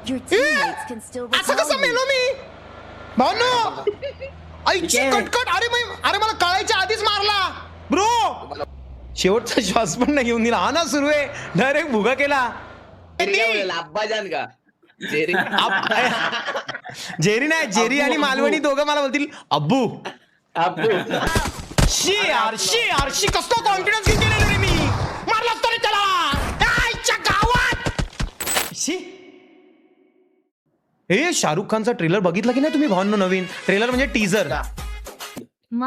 Your teammates can still असं कसं recall you. मेलो मी भावनो आईची कटकट. अरे मला कळायच्या आधीच मारला ब्रो. शेवटचा श्वास पण नाही घेऊन दिला. हा ना सुरू आहे डायरेक्ट भुगा केला. अब्बाजान का जेरी जेरी नाही, जेरी आणि मालवणी दोघं मला बोलतील अब्बू. शी यार कसला कॉन्फिडन्स घेऊन गेलेलो रे मी. मारला असतो रे त्याला आईच्या गावात. शी हे शाहरुख खानचा ट्रेलर बघितला की नाही तुम्ही भावनो? नवीन ट्रेलर म्हणजे टीजर.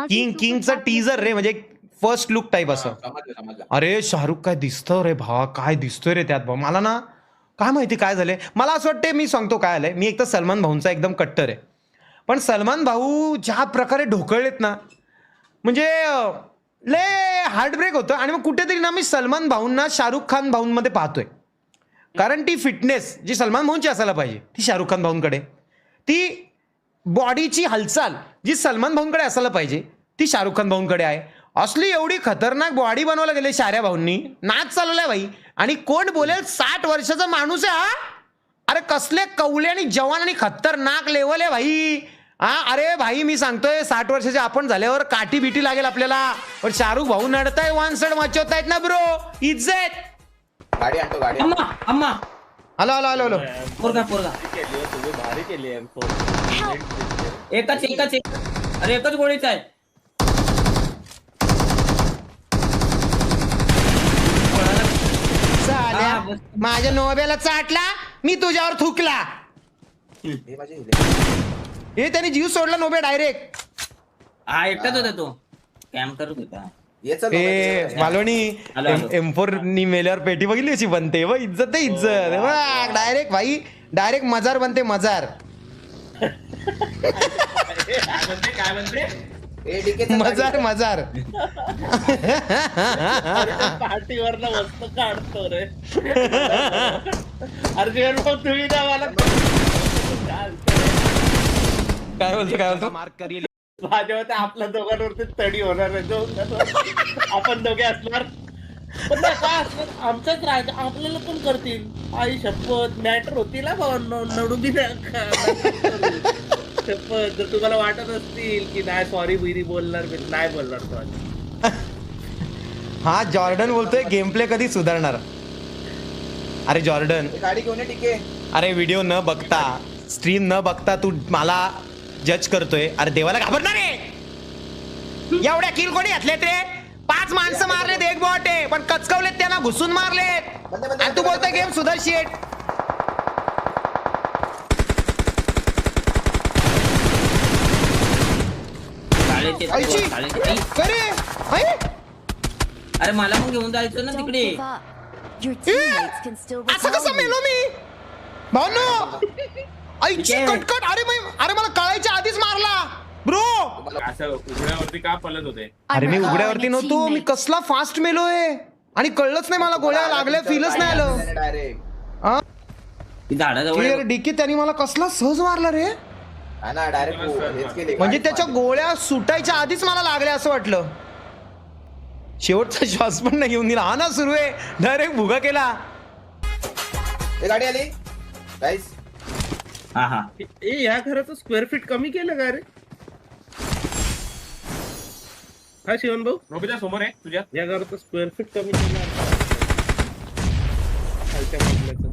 किंगचा टीजर रे, म्हणजे फर्स्ट लुक टाईप असं. अरे शाहरुख काय दिसतो रे भावा, काय दिसतोय रे त्यात भाऊ. मला ना काय माहिती काय झालंय. मला असं वाटतंय, मी सांगतो काय आलंय. मी एक तर सलमान भाऊंचा एकदम कट्टर आहे, पण सलमान भाऊ ज्या प्रकारे ढोकळलेत ना, म्हणजे लय हार्टब्रेक होतं. आणि मग कुठेतरी ना मी सलमान भाऊंना शाहरुख खान भाऊंमध्ये पाहतोय. कारण ती फिटनेस जी सलमान भाऊंची असायला पाहिजे ती शाहरुख खान भाऊंकडे, ती बॉडीची हालचाल जी सलमान भाऊंकडे असायला पाहिजे ती शाहरुख खान भाऊंकडे आहे. असली एवढी खतरनाक बॉडी बनवायला गेले शाऱ्या भाऊंनी. नाच चालवलाय भाई. आणि कोण बोलेल 60 वर्षाचा माणूस आहे हा. अरे कसले कवले आणि जवान आणि खतरनाक लेवल आहे भाई. हा अरे भाई मी सांगतोय 60 वर्षाचे आपण झाल्यावर काठी बिटी लागेल आपल्याला. पण शाहरुख भाऊ नडताय, वन साइड मचवतायत ना ब्रो. इज्जत. गाडी आणतो गाडी. अम्मा हॅलो हॅलो हॅलो हॅलो. पोरगा भारी केली एकच अरे एकच गोळीचा आहे. साल्या, माझ्या नोब्याला चाटला, मी तुझ्यावर थुकला. हे त्याने जीव सोडला नोबे डायरेक्ट. हा एकटाच होता तो, कॅम्प करत होता. ए मालवणी M4 नी मेल्यावर पेटी बघितली अशी बनते व इज्जत आहे इज्जत. डायरेक्ट भाई डायरेक्ट मजार बनते मजार. काय म्हणते मजार मजार. पार्टीवर मस्त काढतो रे. अर्जुन भाऊ तुम्ही ना मला काय बोलतो मार्क करी. माझ्या मते आपल्या दोघांवरती तडी होणार आहे. आपण दोघे असणार पण नाही काय असणार आमचाच राज आपल्याला पण करतील. आई शपथ मॅटर होती ना भावांनो, नडू बी शपथ. जर तुम्हाला वाटत असतील की नाही सॉरी बिरी बोलणार नाही बोलणार सॉरी. हा जॉर्डन बोलतोय गेम प्ले कधी सुधारणार. अरे जॉर्डन गाडी घेऊन ये टिके. अरे व्हिडिओ न बघता, स्ट्रीम न बघता तू मला जज करतोय. अरे देवाला घाबरणार आहे. एवढ्या किल कोणी घातलेत रे? 5 माणसं मारलेत, एक बॉट आहे पण कचकवलेत त्यांना, घुसून मारलेत. आणि तू बोलतोय गेम सुधार शेट. अरे मला मग घेऊन जायचं ना Don't तिकडे. give up. Your teammates can still असं recall कसं you. मेलो मी भावनो. आईची कटकट. अरे मला कळायच्या आधीच मारला ब्रो. असं उघड्यावरती का पलत होते. अरे मी I'm उघड्यावरती recalling a नव्हतो, मी teammate. कसला फास्ट मेलोय आणि कळलंच नाही मला. गोळ्या लागल्या, फीलच नाही आलं. डायरेक्ट झाडाजवळ डिकी त्यांनी मला कसला सहज मारला रे. डायरेक्ट म्हणजे त्याच्या गोळ्या सुटायच्या आधीच मला लागल्या असं वाटलं. शेवटचा श्वास पण नाही घेऊन दिला. हा ना सुरू आहे डायरेक्ट भुगा केला. गाडी आली गाईस. हा या घराचं स्क्वेअर फीट कमी केलं का रे? हा शिवन भाऊ रोबीच्या समोर आहे तुझ्या. या घराचं स्क्वेअर फीट कमी केलं खालच्या मजल्याचं.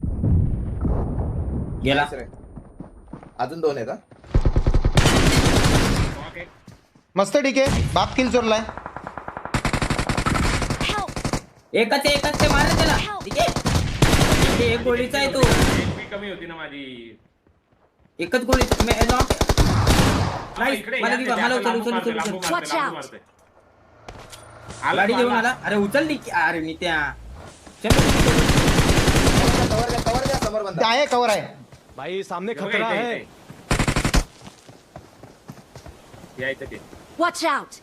गेला. अजून 2 आहेत. मस्त ठीक आहे. बाप किल चोरलाय. एकच ते मारले त्याला. ठीक आहे, एक गोळीचा आहे तो. HP कमी होती ना माझी. एकच गोळी. इकडे मला उचल. Watch out. गाडी घेऊन आला. अरे उचल नी. अरे मी त्या कवर द्या समोर बंदा आहे, कवर आहे भाई. सामने खतरा है. यायचं ते. Watch out.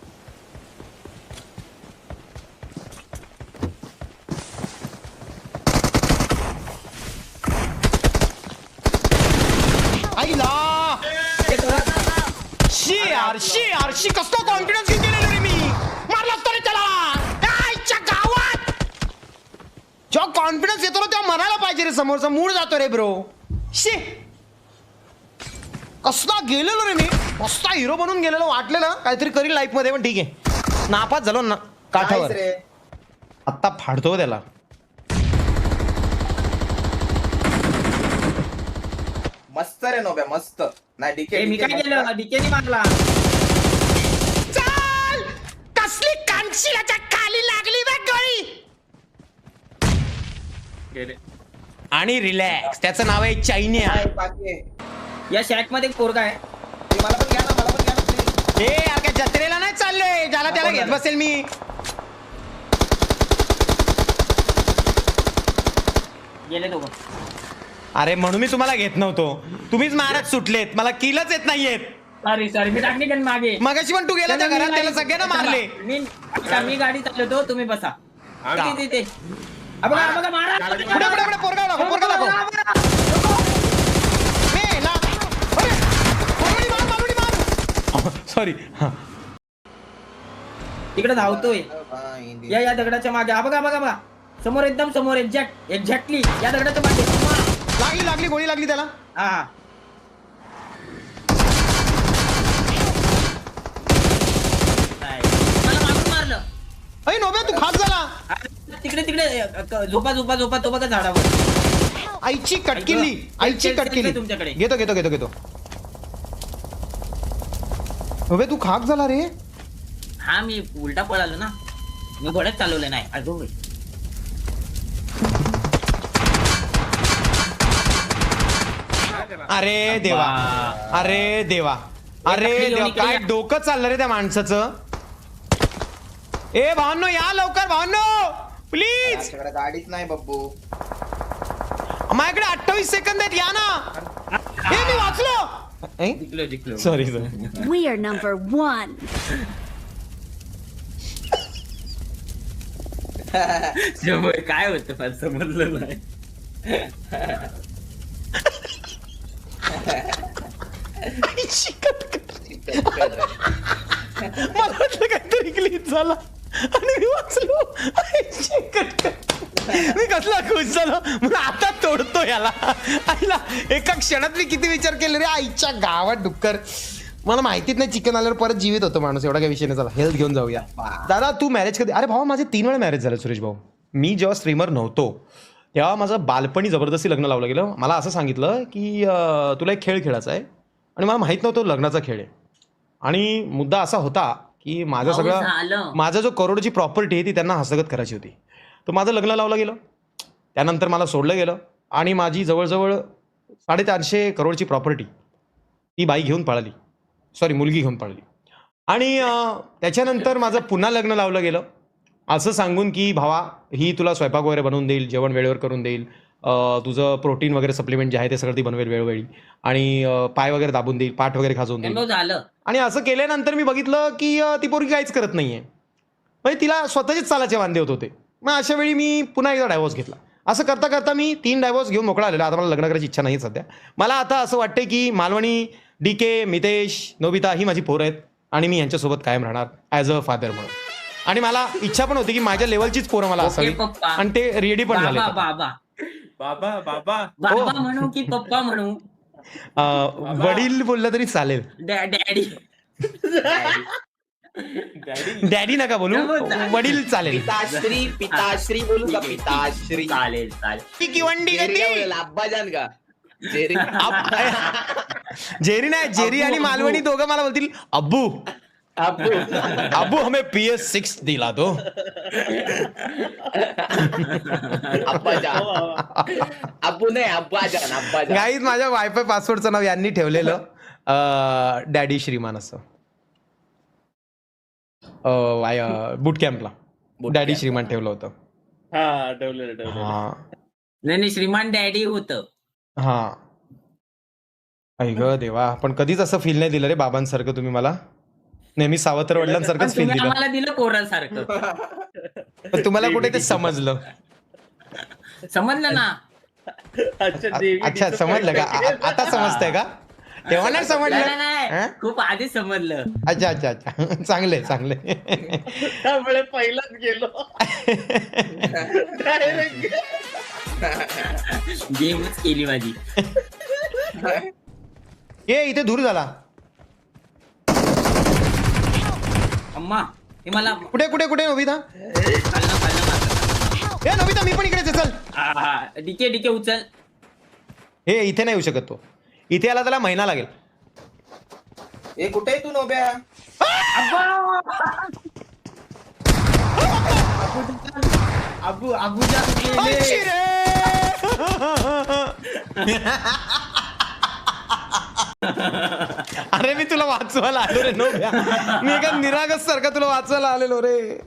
आईला शी कसला कॉन्फिडन्स घेऊन गेलेलो रे मी. मारला असतो रे त्याला आईच्या गावात. जेव्हा कॉन्फिडन्स येतो ना तेव्हा म्हणायला पाहिजे रे समोरचा. मूड जातो रे ब्रो. शे कसला गेलेलो रे मी, कसला हिरो बनून गेलेलो, वाटलेलं काहीतरी करील लाईफ मध्ये, पण ठीक आहे नापास झालो ना काठावर. नाहीच रे. आत्ता फाडतो त्याला. मस्त रे नोब्या मस्त. नाही डीके मी काय केलं, डीकेनी मारला. चाल कसली कांशिलाच्या खाली लागली बघ गोळी. गेले. आणि रिलॅक्स, त्याचं नाव आहे चायनिया. या शॅक मध्ये पोरगा आहे. मला पण घ्या ना, मला पण घ्या ना please. ए यार काय जत्रेला नाही चाललोय, ज्याला त्याला घेत बसेल मी. गेले दोघं. अरे म्हणून मी तुम्हाला घेत नव्हतो, तुम्हीच महाराज सुटलेत, मला किलच येत नाहीयेत. सॉरी मी टाकली गण मागे. मगाशी पण तू गेला त्या घरात, त्याला सगळ्यांना मारले. मी गाडी चालवतो, तुम्ही बसा. हा. तिथे बघा मारा. पुढे पुढे पुढे पोरगा दाखव, पोरगा दाखव. ए, ला. अरे, मारुडी मार. सॉरी. तिकडे धावतोय या दगडाच्या मागे. बघा समोर, एकदम समोर, एक्झॅक्टली या दगडाच्या मागे. लागली गोळी लागली त्याला. हा मला मागून मारलं. अरे नोब्या तू खास झाला. तिकडे झोपा तो बघा झाडावर. आईची कटकिल्ली, आईची कटकिल्ली. तुमच्याकडे घेतो. नोब्या तू खाक झाला रे. हा मी उलटा पळालो ना, मी घोड्यात चालवलं नाही. अजून अरे देवा, अरे देवा, अरे देवा, काय डोकं चाललं रे त्या माणसाचं. ए भावांनो या लवकर, भावांनो प्लीज. माझ्याकडे गाडीच नाही बब्बू. माझ्याकडे 28 सेकंद आहेत, या ना. ए मी वाचलो. जिंकलो. सॉरी. We are number 1. काय होतं पण समजलं नाही. मला वाटलं काहीतरी क्लिक झाला आणि मी वाचलो. मी कसला खुश झालो, म्हणून आता तोडतो याला. आईला एका क्षणात मी किती विचार केले रे, आईच्या गावात डुक्कर. मला माहितीच नाही चिकन आल्यावर परत जीवित होतो माणूस, एवढा काही विषय नाही. चला हेल्थ घेऊन जाऊया. दादा तू मॅरेज कधी. अरे भाऊ माझे 3 वेळा मॅरेज झाले सुरेश भाऊ. मी जेव्हा स्ट्रीमर नव्हतो तेव्हा माझं बालपणी जबरदस्ती लग्न लावलं गेलं. मला असं सांगितलं की तुला एक खेळ खेळायचा आहे, आणि मला माहित नव्हतं लग्नाचा खेळ आहे. आणि मुद्दा असा होता की माझं सगळं, माझं जो करोडची प्रॉपर्टी आहे ती त्यांना हस्तगत करायची होती. तर माझं लग्न लावलं गेलं, त्यानंतर मला सोडलं गेलं, आणि माझी जवळजवळ 450 करोडची प्रॉपर्टी ती बाई घेऊन पळाली, मुलगी घेऊन पळाली. आणि त्याच्यानंतर माझं पुन्हा लग्न लावलं गेलं असं सांगून की भावा ही तुला स्वयंपाक वगैरे बनवून देईल, जेवण वेळेवर करून देईल, तुझं प्रोटीन वगैरे सप्लिमेंट जे आहे ते सगळं ती बनवेल वेळोवेळी, आणि पाय वगैरे दाबून देईल, पाठ वगैरे खाजवून देईल. झालं. आणि असं केल्यानंतर मी बघितलं की ती पोरगी काहीच करत नाहीये, म्हणजे तिला स्वतःचेच चालाचे वांदे होत होते. मग अशा वेळी मी पुन्हा एकदा डायव्होर्स घेतला. असं करता करता मी 3 डायव्होर्स घेऊन मोकळा आलेला. आता मला लग्न करायची इच्छा नाही सध्या. मला आता असं वाटतं की मालवणी, DK, मितेश, नोबिता ही माझी पोरं आहेत, आणि मी यांच्यासोबत कायम राहणार ॲज अ फादर म्हणून. आणि मला इच्छा पण होती की माझ्या लेवलचीच पोरं मला असावी, आणि ते रेडी पण झाले. बाबा म्हणू की पप्पा म्हणू. वडील बोललं तरी चालेल. डॅडी डॅडी नका बोलू, वडील चालेल. पिताश्री बोलू का? पिताश्री चालेल. किवंडी अब्बाजान का? जेरी नाही, जेरी आणि मालवणी दोघं मला बोलतील अब्बू अब्बू हमें PS6 दिला दो. अब्बू नाही, अब्बाजान. गाईज माझ्या वायफाय पासवर्डचं नाव यांनी ठेवलेलं डॅडी श्रीमान असं. बूट कॅम्पला डॅडी श्रीमान ठेवलं होतं. हा ठेवलेलं. हा नाही श्रीमान डॅडी होतं. हा ग देवा, पण कधीच असं फील नाही दिलं रे बाबांसारखं. तुम्ही मला नेहमी सावत्र वडिलांसारखंच फील दिलं. मला दिलं पोरांसारखं. पण तुम्हाला कुठे ते समजलं ना. अच्छा समजलं का? आता समजतंय का? तेव्हा नाही समजलं, खूप आधी समजलं. अच्छा चांगले त्यामुळे पहिलाच गेलो. गेमच केली माझी. ए इथे धूर झाला. अम्मा हे मला कुठे कुठे कुठे नोबिता? खालनं ए नोबिता मी पण इकडेच आहे, चल. डीके उचल. हे इथे नाही येऊ शकत तो. इथे आला त्याला महिना लागेल. ए कुठे आहे तू नोब्या? अबूजा ऐंशी रे. अरे मी तुला वाचवायला आलो रे नोब्या. मी एका निरागस सारखा तुला वाचवायला आलेलो रे.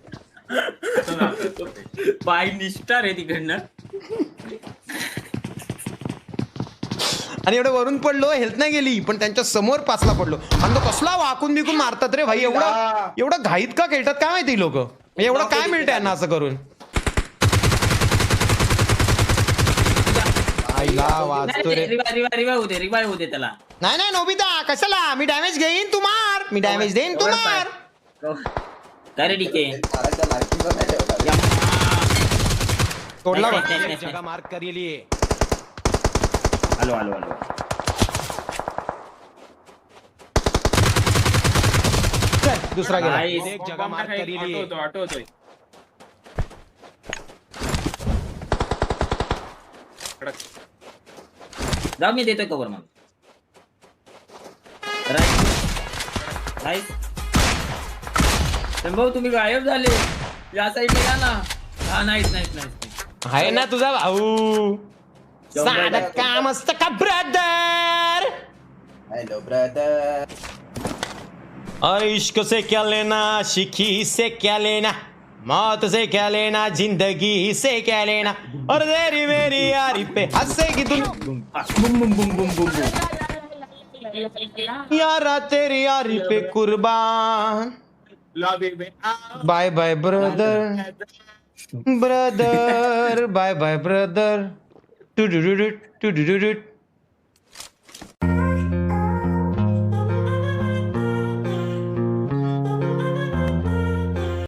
बाय निष्ठा रे तिकडनं. आणि एवढं वरून पडलो, हेल्थ नाही गेली, पण त्यांच्या समोर पाचला पडलो. आणि तो कसला वाकून बिकून मारतात रे भाई. एवढं घाईत का खेळतात काय माहिती लोक. एवढं काय मिळतं यांना असं करून. आईला वाचतो रे. रिवाय होते त्याला. नाही नाही नोबिता कशाला, मी डॅमेज घेईन तू मार. मी डॅमेज देईन तू मार. काय रे डीके मारायच्या लायकीचा नाही ठेवला. तोडला नाही. जगा मार्क करेली. आलो चल दुसरा गेला. Nice. एक जगा मार्क करेली. ऑटो होतोय. जाऊ मी देतोय कव्हर मग. भाऊ तुम्ही गायब झाले. या साईडला या ना. हा नाईस. आहे ना तुझा भाऊ. साधा काम असतं का ब्रदर. Hello brother. इश्क से क्या लेना, शिकी से क्या लेना, मौत से क्या लेना, जिंदगी से क्या लेना, और तेरी मेरी यारी पे हंसेगी तू. यारा तेरी यारी पे कुर्बान. Bye bye brother. Brother bye bye brother. To